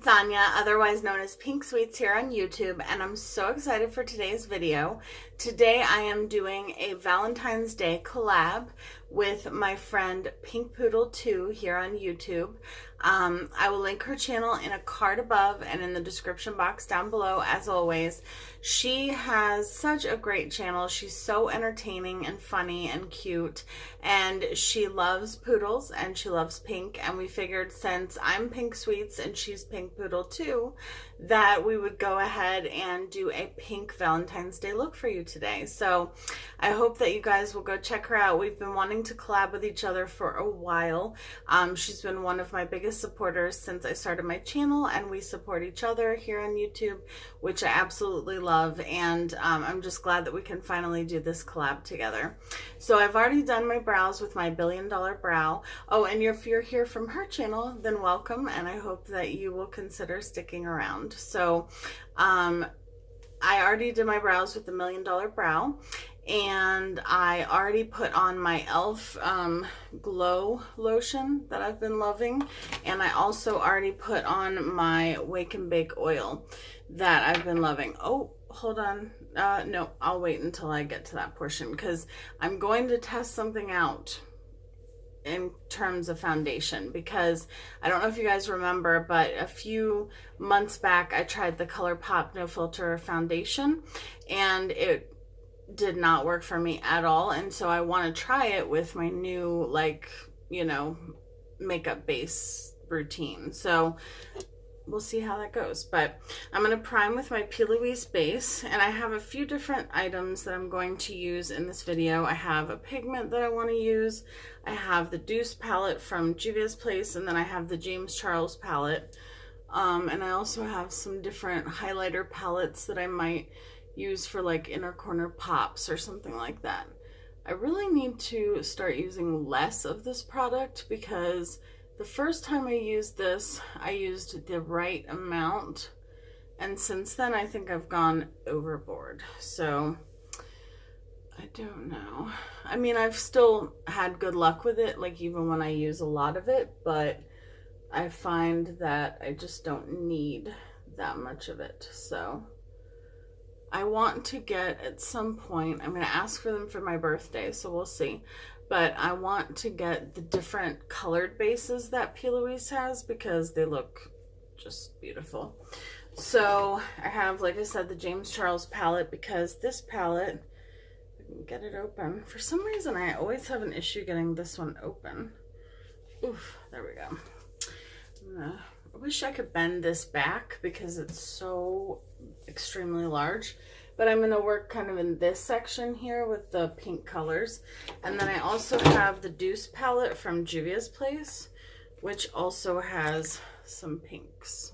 Sonia, otherwise known as Pink Sweets here on YouTube, and I'm so excited for today's video. Today I am doing a Valentine's Day collab with my friend PinkPoodle2 here on YouTube. I will link her channel in a card above and in the description box down below as always. She has such a great channel. She's so entertaining and funny and cute, and she loves poodles and she loves pink, and we figured since I'm Pink Sweets and she's PinkPoodle2 that we would go ahead and do a pink Valentine's Day look for you today. So I hope that you guys will go check her out. We've been wanting to collab with each other for a while. She's been one of my biggest supporters since I started my channel, and we support each other here on YouTube, which I absolutely love, and I'm just glad that we can finally do this collab together. So I've already done my brows with my $1 billion brow. Oh, and if you're here from her channel, then welcome, and I hope that you will consider sticking around. So I already did my brows with the $1 million brow, and I already put on my e.l.f. glow lotion that I've been loving, and I also already put on my Wake and Bake oil that I've been loving. Oh, hold on. No, I'll wait until I get to that portion because I'm going to test something out in terms of foundation, because I don't know if you guys remember, but a few months back I tried the ColourPop No Filter foundation and it did not work for me at all, and so I want to try it with my new, like, you know, makeup base routine. So we'll see how that goes. But I'm going to prime with my P. Louise base, and I have a few different items that I'm going to use in this video. I have a pigment that I want to use. I have the Deuce palette from Juvia's Place, and then I have the James Charles palette. And I also have some different highlighter palettes that I might use for like inner corner pops or something like that. I really need to start using less of this product because the first time I used this, I used the right amount, and since then I think I've gone overboard. So I don't know. I mean, I've still had good luck with it, like even when I use a lot of it, but I find that I just don't need that much of it. So I want to get, at some point, I'm going to ask for them for my birthday, so we'll see. But I want to get the different colored bases that P. Louise has because they look just beautiful. So I have, like I said, the James Charles palette, because this palette, I can get it open. For some reason, I always have an issue getting this one open. Oof, there we go. I wish I could bend this back because it's so extremely large, but I'm going to work kind of in this section here with the pink colors. And then I also have the Deuce palette from Juvia's Place, which also has some pinks.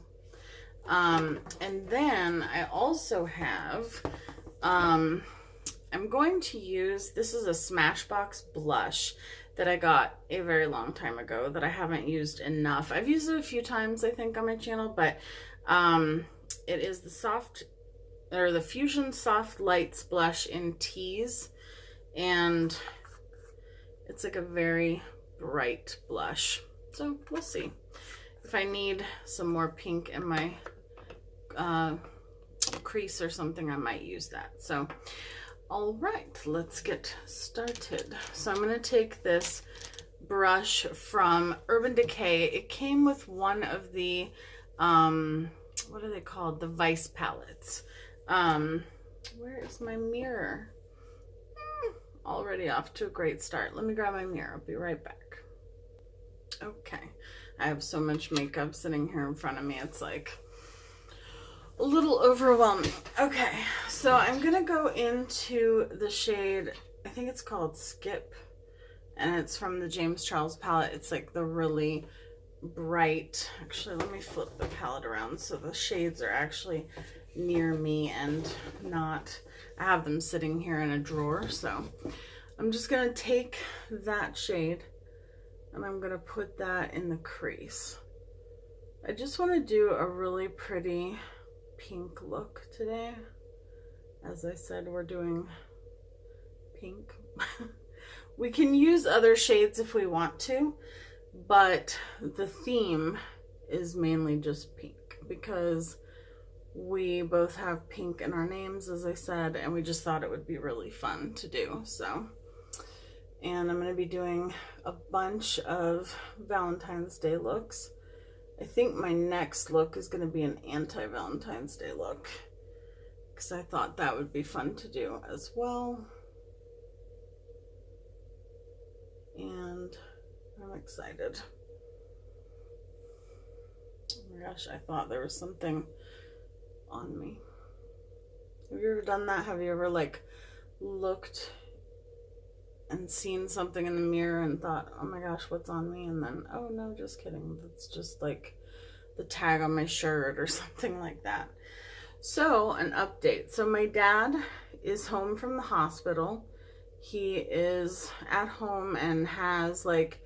And then I also have, I'm going to use, this is a Smashbox blush that I got a very long time ago that I haven't used enough. I've used it a few times, I think, on my channel, but it is the Fusion Soft Lights blush in Tease, and it's like a very bright blush. So we'll see. If I need some more pink in my crease or something, I might use that. So all right, let's get started. So I'm going to take this brush from Urban Decay. It came with one of the, what are they called? The Vice palettes. Where is my mirror? Already off to a great start. Let me grab my mirror. I'll be right back. Okay. I have so much makeup sitting here in front of me. It's like a little overwhelming. Okay, so I'm gonna go into the shade, I think it's called Skip, and it's from the James Charles palette. It's like the really bright, actually let me flip the palette around so the shades are actually near me and not, I have them sitting here in a drawer. So I'm just gonna take that shade and I'm gonna put that in the crease. I just want to do a really pretty pink look today. As I said, we're doing pink. We can use other shades if we want to, but the theme is mainly just pink. because we both have pink in our names, as I said, and we just thought it would be really fun to do. So, and I'm going to be doing a bunch of Valentine's Day looks. I think my next look is going to be an anti-Valentine's Day look, because I thought that would be fun to do as well. And I'm excited. Oh my gosh, I thought there was something on me. Have you ever done that? Have you ever like looked and seen something in the mirror and thought, oh my gosh, what's on me? And then, oh no, just kidding. It's just like the tag on my shirt or something like that. So, an update. So my dad is home from the hospital. He is at home and has like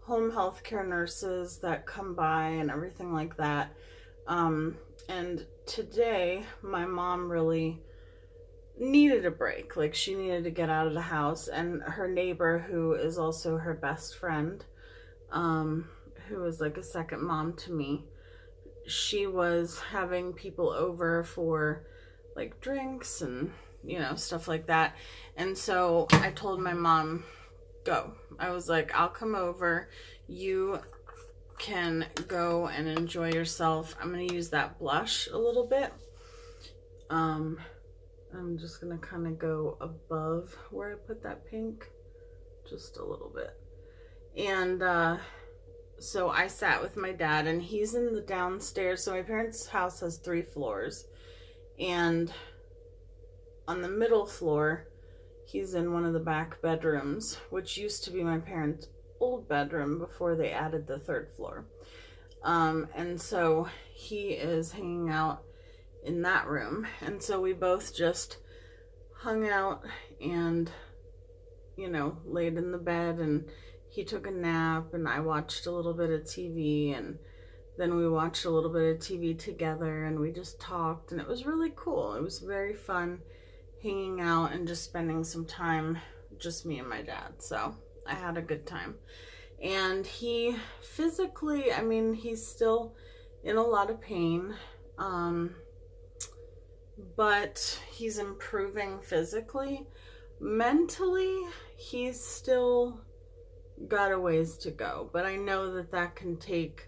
home health care nurses that come by and everything like that. And today my mom really needed a break. Like, she needed to get out of the house, and her neighbor, who is also her best friend, who is like a second mom to me, she was having people over for like drinks and, you know, stuff like that. And so I told my mom, go. I was like, I'll come over. You can go and enjoy yourself. I'm going to use that blush a little bit. I'm just going to kind of go above where I put that pink, just a little bit. And so I sat with my dad, and he's in the downstairs. So my parents' house has 3 floors, and on the middle floor, he's in one of the back bedrooms, which used to be my parents' old bedroom before they added the 3rd floor. And so he is hanging out in that room. And so we both just hung out and, you know, laid in the bed, and he took a nap, and I watched a little bit of TV, and then we watched a little bit of TV together, and we just talked, and it was really cool. It was very fun hanging out and just spending some time, just me and my dad. So I had a good time. And he physically, I mean, he's still in a lot of pain, but he's improving physically. Mentally, he's still got a ways to go, but I know that that can take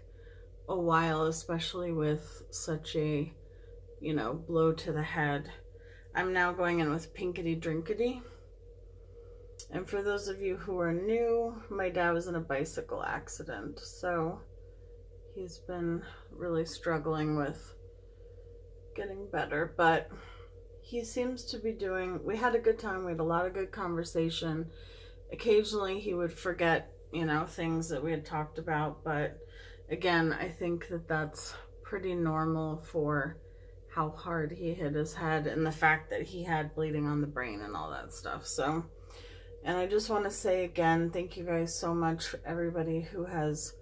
a while, especially with such a, you know, blow to the head. I'm now going in with Pinkity Drinkity. And for those of you who are new, my dad was in a bicycle accident, so he's been really struggling with getting better, but he seems to be doing, we had a good time. We had a lot of good conversation. Occasionally he would forget, you know, things that we had talked about, but again, I think that that's pretty normal for how hard he hit his head and the fact that he had bleeding on the brain and all that stuff. So, and I just want to say again, thank you guys so much for everybody who has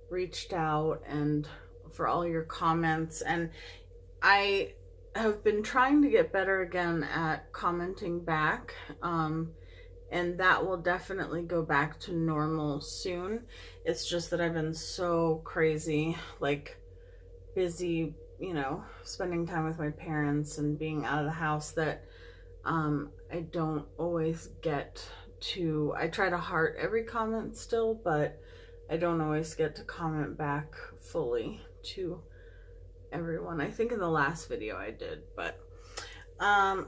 reached out and for all your comments. And I have been trying to get better again at commenting back, and that will definitely go back to normal soon. It's just that I've been so crazy, like busy, you know, spending time with my parents and being out of the house, that I don't always get to, I try to heart every comment still, but I don't always get to comment back fully to everyone. I think in the last video I did, but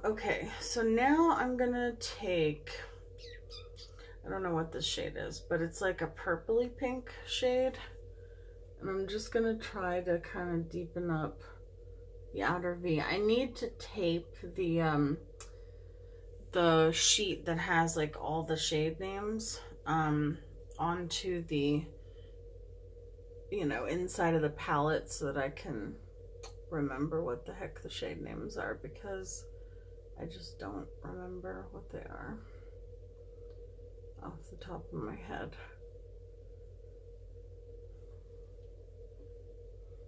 okay, so now I'm gonna take, I don't know what this shade is, but it's like a purpley pink shade, and I'm just gonna try to kind of deepen up the outer V. I need to tape the sheet that has like all the shade names onto the, you know, inside of the palette so that I can remember what the heck the shade names are, because I just don't remember what they are off the top of my head.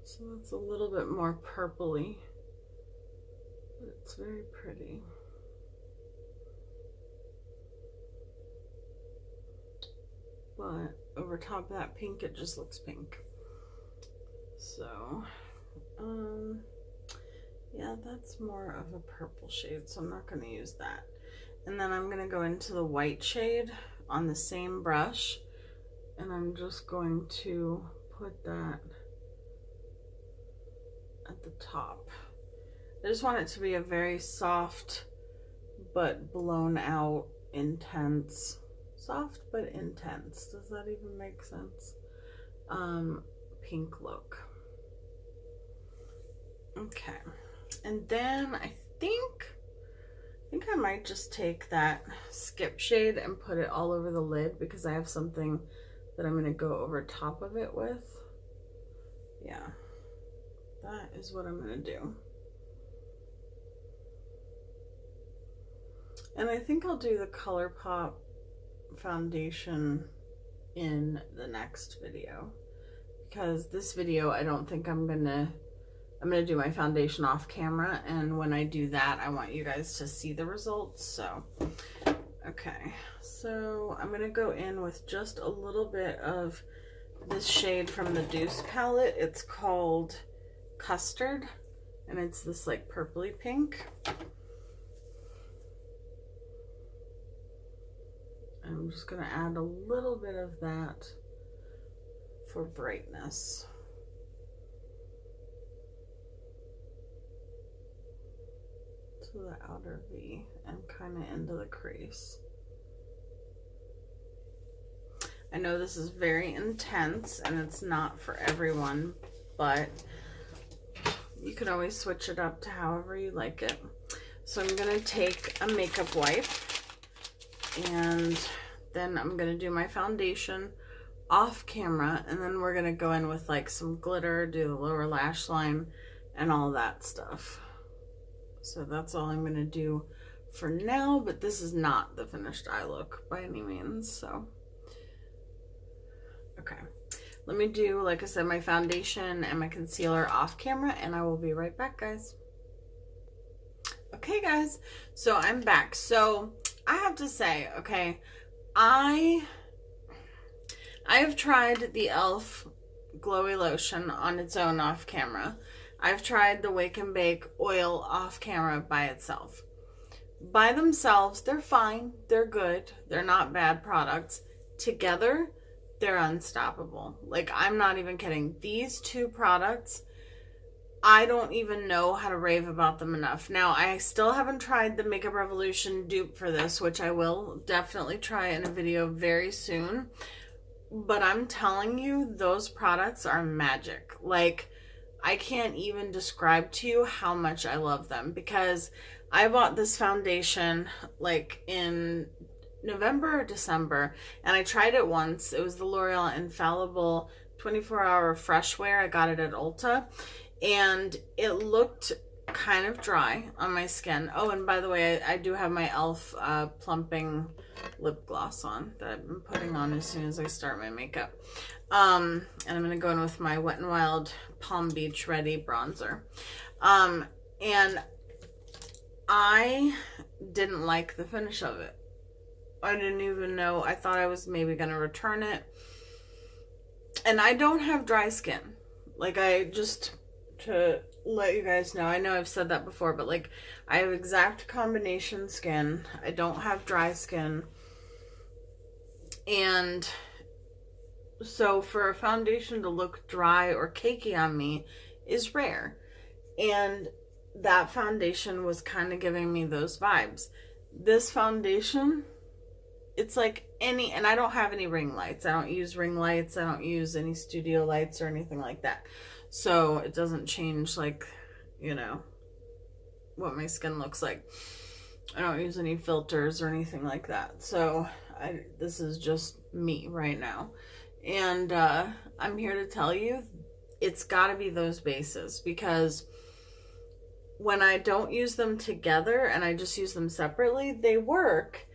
So it's a little bit more purpley, but it's very pretty. But over top of that pink, it just looks pink. So, Yeah, that's more of a purple shade, so I'm not going to use that. And then I'm going to go into the white shade on the same brush, and I'm just going to put that at the top. I just want it to be a very soft but blown out, intense, soft but intense. Does that even make sense? Pink look. Okay. And then I think I might just take that skip shade and put it all over the lid because I have something that I'm going to go over top of it with. Yeah, that is what I'm going to do. And I think I'll do the ColourPop foundation in the next video, because this video I don't think I'm gonna do my foundation off camera, and when I do that I want you guys to see the results. So okay, so I'm gonna go in with just a little bit of this shade from the Deuce palette. It's called Custard, and it's this like purpley pink. I'm just going to add a little bit of that for brightness. To the outer V and kind of into the crease. I know this is very intense and it's not for everyone, but you can always switch it up to however you like it. So I'm going to take a makeup wipe, and then I'm going to do my foundation off camera, and then we're going to go in with like some glitter, do the lower lash line and all that stuff. So that's all I'm going to do for now, but this is not the finished eye look by any means. So okay, let me do, like I said, my foundation and my concealer off camera, and I will be right back, guys. Okay guys, so I'm back. So I have to say, okay, I have tried the e.l.f. glowy lotion on its own off camera. I've tried the Wake and Bake oil off camera by itself. By themselves, they're fine, they're good, they're not bad products. Together, they're unstoppable. Like, I'm not even kidding. These two products, I don't even know how to rave about them enough. Now, I still haven't tried the Makeup Revolution dupe for this, which I will definitely try in a video very soon. But I'm telling you, those products are magic. Like, I can't even describe to you how much I love them, because I bought this foundation like in November or December, and I tried it once. It was the L'Oreal Infallible 24-hour fresh wear. I got it at Ulta. And it looked kind of dry on my skin. Oh, and by the way, I do have my e.l.f. Plumping lip gloss on that I've been putting on as soon as I start my makeup. And I'm going to go in with my Wet n Wild Palm Beach Ready bronzer. And I didn't like the finish of it. I didn't even know. I thought I was maybe going to return it. And I don't have dry skin. Like, to let you guys know, I know I've said that before, but like, I have exact combination skin. I don't have dry skin. And so for a foundation to look dry or cakey on me is rare. And that foundation was kind of giving me those vibes. This foundation, it's like any, and I don't have any ring lights. I don't use ring lights. I don't use any studio lights or anything like that. So it doesn't change, like, you know, what my skin looks like. I don't use any filters or anything like that. So this is just me right now. And I'm here to tell you, it's got to be those bases, because when I don't use them together and I just use them separately, they work,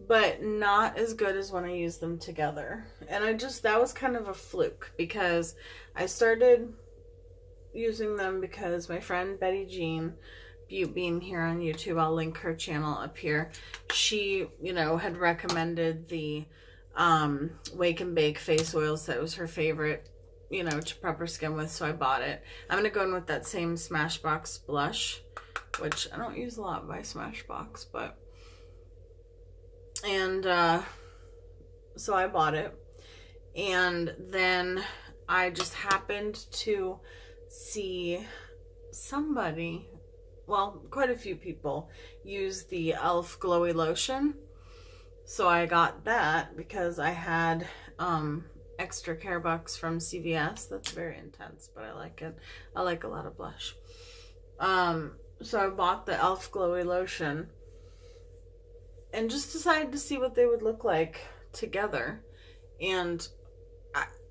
but not as good as when I use them together. And that was kind of a fluke, because I started using them because my friend Betty Jean, Butte Bean here on YouTube, I'll link her channel up here, she, you know, had recommended the Wake and Bake face oils. That was her favorite you know, to prep her skin with, so I bought it. I'm going to go in with that same Smashbox blush, which I don't use a lot by Smashbox, but... And so I bought it. And then I just happened to see somebody, well, quite a few people, use the e.l.f. Glowy Lotion. So I got that because I had extra care bucks from CVS. That's very intense, but I like it. I like a lot of blush. So I bought the e.l.f. Glowy Lotion and just decided to see what they would look like together. And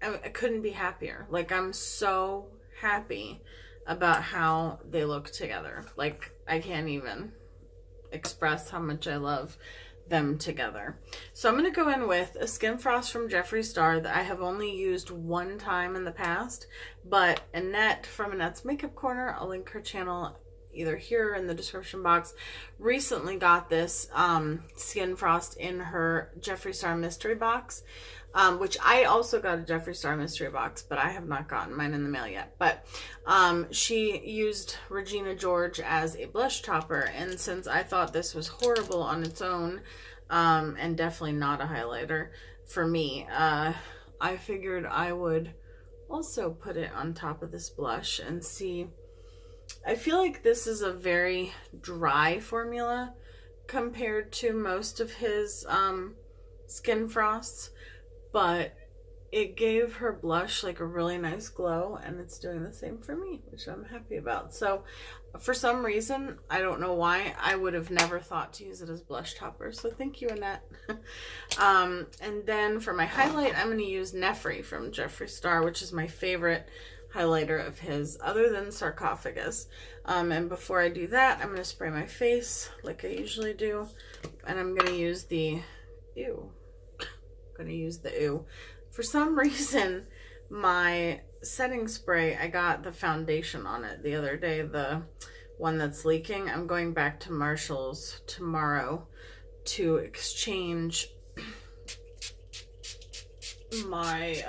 I couldn't be happier. Like, I'm so happy about how they look together. Like, I can't even express how much I love them together. So I'm going to go in with a Skin Frost from Jeffree Star that I have only used one time in the past, but Annette from Annette's Makeup Corner, I'll link her channel either here or in the description box, recently got this Skin Frost in her Jeffree Star mystery box, which I also got a Jeffree Star mystery box, but I have not gotten mine in the mail yet. But she used Regina George as a blush topper, and since I thought this was horrible on its own, and definitely not a highlighter for me, I figured I would also put it on top of this blush and see. I feel like this is a very dry formula compared to most of his Skin Frosts, but it gave her blush like a really nice glow, and it's doing the same for me, which I'm happy about. So for some reason, I don't know why, I would have never thought to use it as blush topper, so thank you, Annette. And then for my highlight, I'm going to use Nefri from Jeffree Star, which is my favorite highlighter of his other than Sarcophagus. And before I do that, I'm going to spray my face like I usually do, and I'm going to use the for some reason my setting spray, I got the foundation on it the other day, the one that's leaking. I'm going back to Marshall's tomorrow to exchange my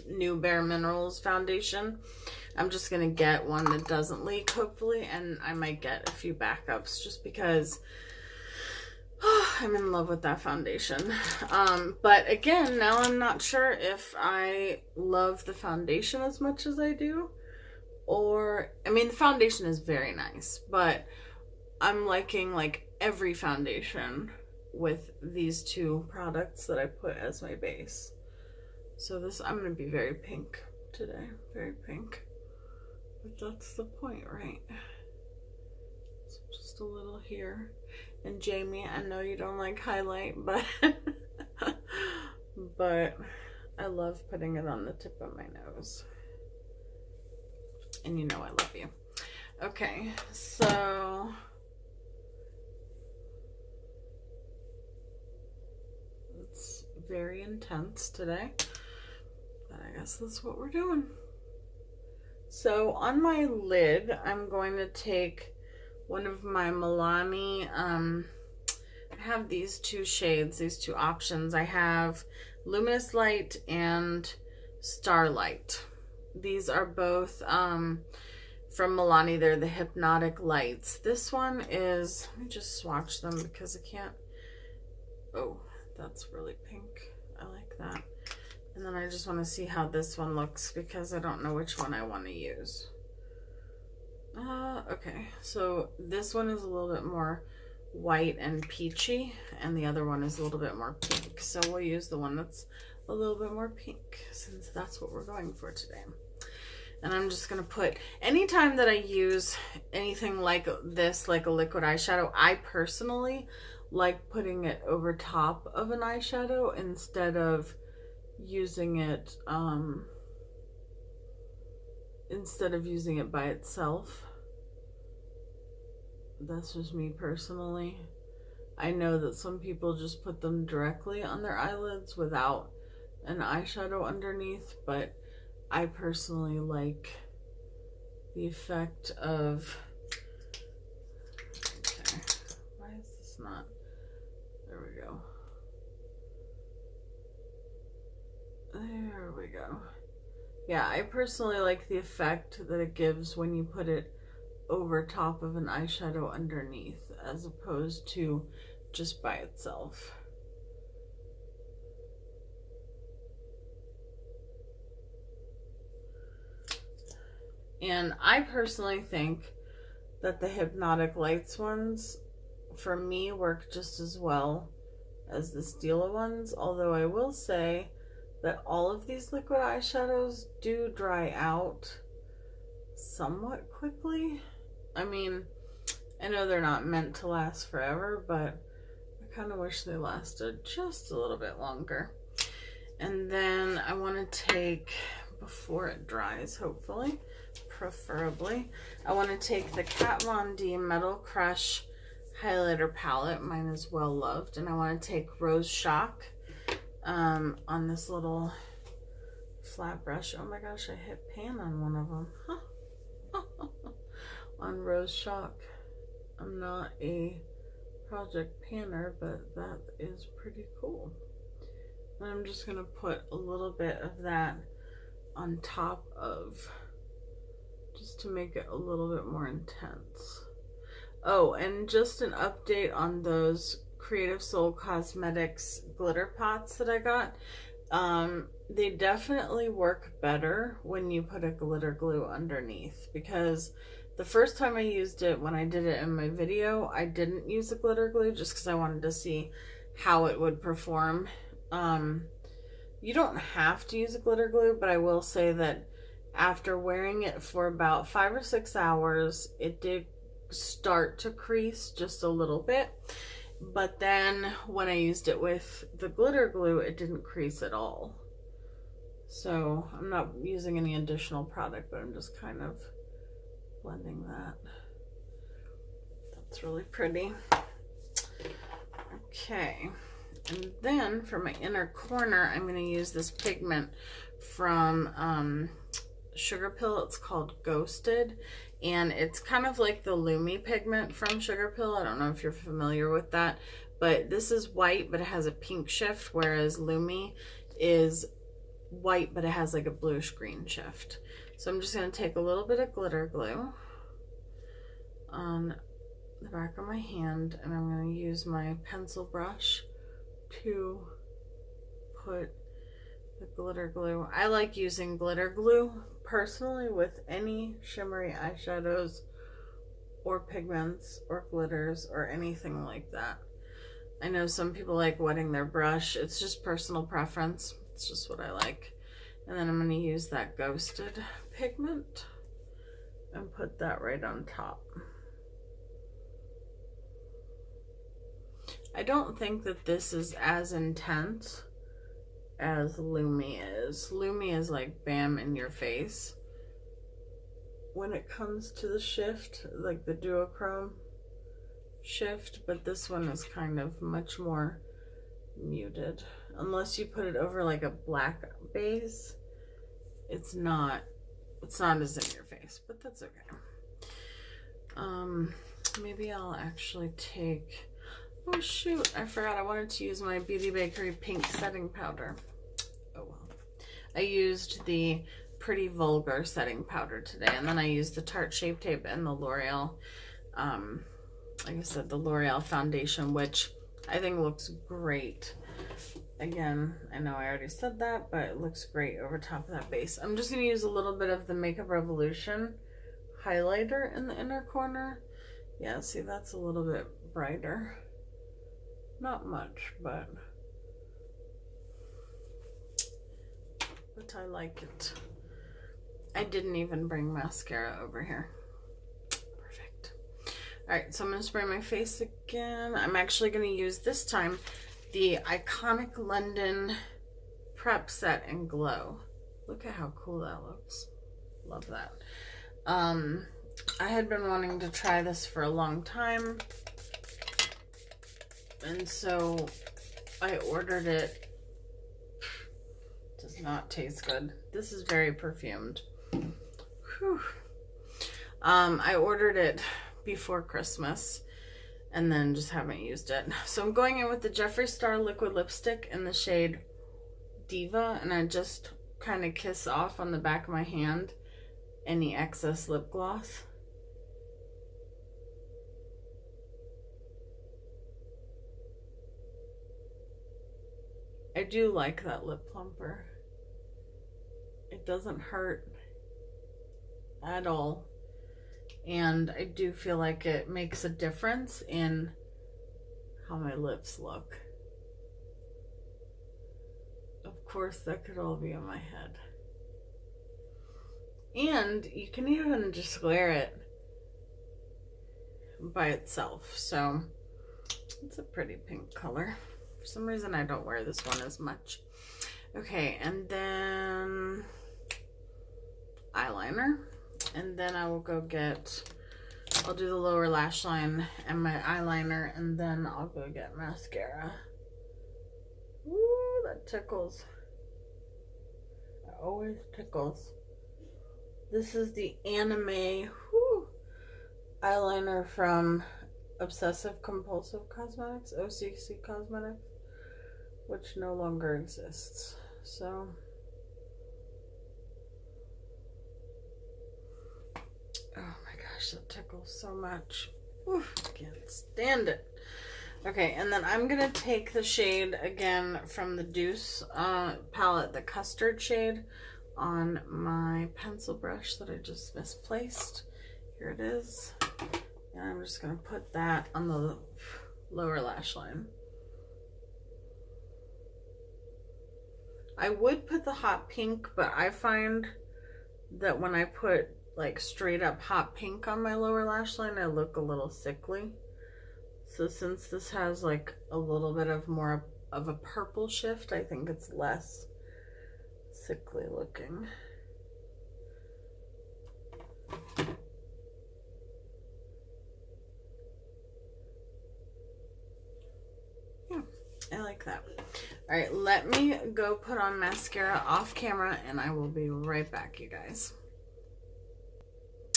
new Bare Minerals foundation. I'm just gonna get one that doesn't leak, hopefully, and I might get a few backups just because I'm in love with that foundation. But again, now I'm not sure if I love the foundation as much as I do, or, I mean, the foundation is very nice, but I'm liking like every foundation with these two products that I put as my base. So this, I'm going to be very pink today. Very pink. But that's the point, right? So just a little here. And Jamie, I know you don't like highlight, but but I love putting it on the tip of my nose. And you know I love you. Okay, so it's very intense today. But I guess that's what we're doing. So on my lid, I'm going to take one of my Milani, I have these two shades, these two options. I have Luminous Light and Starlight. These are both from Milani. They're the Hypnotic Lights. This one is, let me just swatch them because I can't, oh, that's really pink. I like that. And then I just want to see how this one looks because I don't know which one I want to use. Okay, so this one is a little bit more white and peachy, and the other one is a little bit more pink. So we'll use the one that's a little bit more pink since that's what we're going for today. And I'm just going to put, anytime that I use anything like this, like a liquid eyeshadow, I personally like putting it over top of an eyeshadow instead of using it by itself. That's just me personally. I know that some people just put them directly on their eyelids without an eyeshadow underneath, but I personally like the effect of, okay, why is this not, there we go. There we go. Yeah, I personally like the effect that it gives when you put it over top of an eyeshadow underneath, as opposed to just by itself. And I personally think that the Hypnotic Lights ones, for me, work just as well as the Stila ones, although I will say that all of these liquid eyeshadows do dry out somewhat quickly. I mean, I know they're not meant to last forever, but I kind of wish they lasted just a little bit longer. And then I want to take, before it dries, hopefully, preferably, I want to take the Kat Von D Metal Crush highlighter palette. Mine is well loved. And I want to take Rose Shock on this little flat brush. Oh my gosh, I hit pan on one of them. Huh. On Rose Shock. I'm not a project panner, but that is pretty cool. And I'm just going to put a little bit of that on top of, just to make it a little bit more intense. Oh, and just an update on those Creative Soul Cosmetics glitter pots that I got. They definitely work better when you put a glitter glue underneath, because the first time I used it, when I did it in my video, I didn't use the glitter glue just because I wanted to see how it would perform. You don't have to use a glitter glue, but I will say that after wearing it for about 5 or 6 hours, it did start to crease just a little bit. But then when I used it with the glitter glue, it didn't crease at all. So I'm not using any additional product, but I'm just kind of blending that. That's really pretty. Okay. And then for my inner corner, I'm going to use this pigment from Sugar Pill. It's called Ghosted. And it's kind of like the Lumi pigment from Sugar Pill. I don't know if you're familiar with that. But this is white, but it has a pink shift. Whereas Lumi is white, but it has like a bluish green shift. So I'm just going to take a little bit of glitter glue on the back of my hand. And I'm going to use my pencil brush to put the glitter glue. I like using glitter glue personally with any shimmery eyeshadows or pigments or glitters or anything like that. I know some people like wetting their brush. It's just personal preference. It's just what I like. And then I'm going to use that Ghosted pigment and put that right on top. I don't think that this is as intense as Lumi is. Lumi is like bam in your face when it comes to the shift, like the duochrome shift, but this one is kind of much more muted. Unless you put it over like a black base, it's not as in your face, but that's okay. Maybe I'll actually take, oh shoot, I forgot I wanted to use my Beauty Bakery pink setting powder. Oh well. I used the Pretty Vulgar setting powder today, and then I used the Tarte Shape Tape and the L'Oreal, like I said, the L'Oreal foundation, which I think looks great. Again, I know I already said that, but it looks great over top of that base. I'm just going to use a little bit of the Makeup Revolution highlighter in the inner corner. Yeah, see, that's a little bit brighter. Not much, but I like it. I didn't even bring mascara over here. Perfect. Alright, so I'm going to spray my face again. I'm actually going to use this time the Iconic London Prep Set and Glow. Look at how cool that looks. Love that. I had been wanting to try this for a long time, and so I ordered it. Does not taste good. This is very perfumed. Whew. I ordered it before Christmas and then just haven't used it. So I'm going in with the Jeffree Star liquid lipstick in the shade Diva, and I just kind of kiss off on the back of my hand any excess lip gloss. I do like that lip plumper. It doesn't hurt at all. And I do feel like it makes a difference in how my lips look. Of course, that could all be in my head. And you can even just wear it by itself. So it's a pretty pink color. For some reason, I don't wear this one as much. Okay, and then eyeliner. And then I will go I'll do the lower lash line and my eyeliner, and then I'll go get mascara. Ooh, that tickles. That always tickles. This is the Anime eyeliner from Obsessive Compulsive Cosmetics, OCC Cosmetics, which no longer exists. So, oh my gosh, that tickles so much. Oof, can't stand it. Okay, and then I'm gonna take the shade again from the Deuce palette, the custard shade, on my pencil brush that I just misplaced. Here it is. And I'm just gonna put that on the lower lash line. I would put the hot pink, but I find that when I put like straight up hot pink on my lower lash line, I look a little sickly. So since this has like a little bit of more of a purple shift, I think it's less sickly looking. Yeah, I like that. All right, let me go put on mascara off camera and I will be right back, you guys.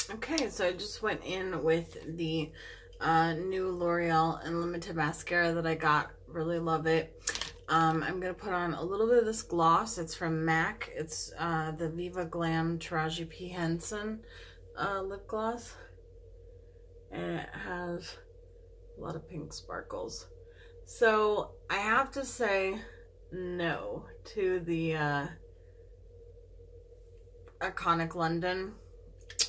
Okay, so I just went in with the new L'Oreal Unlimited mascara that I got. Really love it. I'm going to put on a little bit of this gloss. It's from MAC. It's the Viva Glam Taraji P. Henson lip gloss. And it has a lot of pink sparkles. So I have to say no to the Iconic London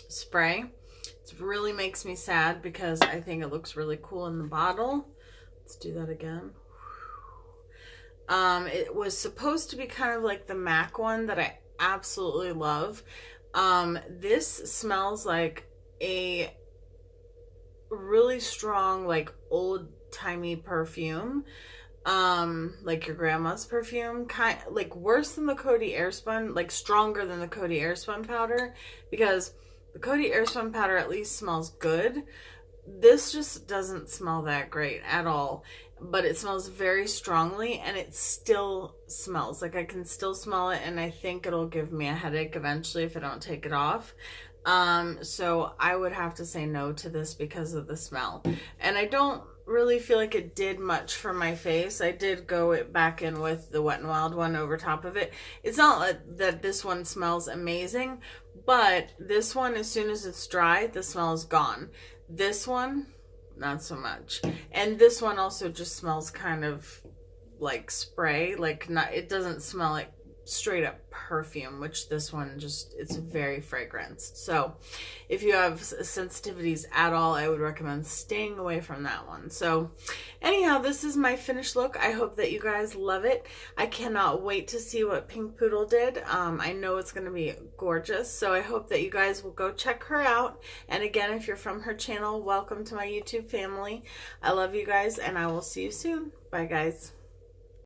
spray. It really makes me sad because I think it looks really cool in the bottle. Let's do that again. It was supposed to be kind of like the MAC one that I absolutely love. This smells like a really strong, like old-timey perfume. Like your grandma's perfume, like worse than the Coty Airspun, like stronger than the Coty Airspun powder, because the Coty Airspun powder at least smells good. This just doesn't smell that great at all, but it smells very strongly, and it still smells like I can still smell it, and I think it'll give me a headache eventually if I don't take it off. So I would have to say no to this because of the smell, and I don't really feel like it did much for my face. I did go back in with the Wet n Wild one over top of it. It's not like that this one smells amazing, but this one, as soon as it's dry, the smell is gone. This one, not so much. And this one also just smells kind of like spray, like not, it doesn't smell like straight up perfume, which this one just, it's very fragranced. So if you have sensitivities at all, I would recommend staying away from that one. So anyhow, this is my finished look. I hope that you guys love it. I cannot wait to see what Pink Poodle did. I know it's going to be gorgeous, so I hope that you guys will go check her out. And again, if you're from her channel, welcome to my YouTube family. I love you guys, and I will see you soon. Bye guys.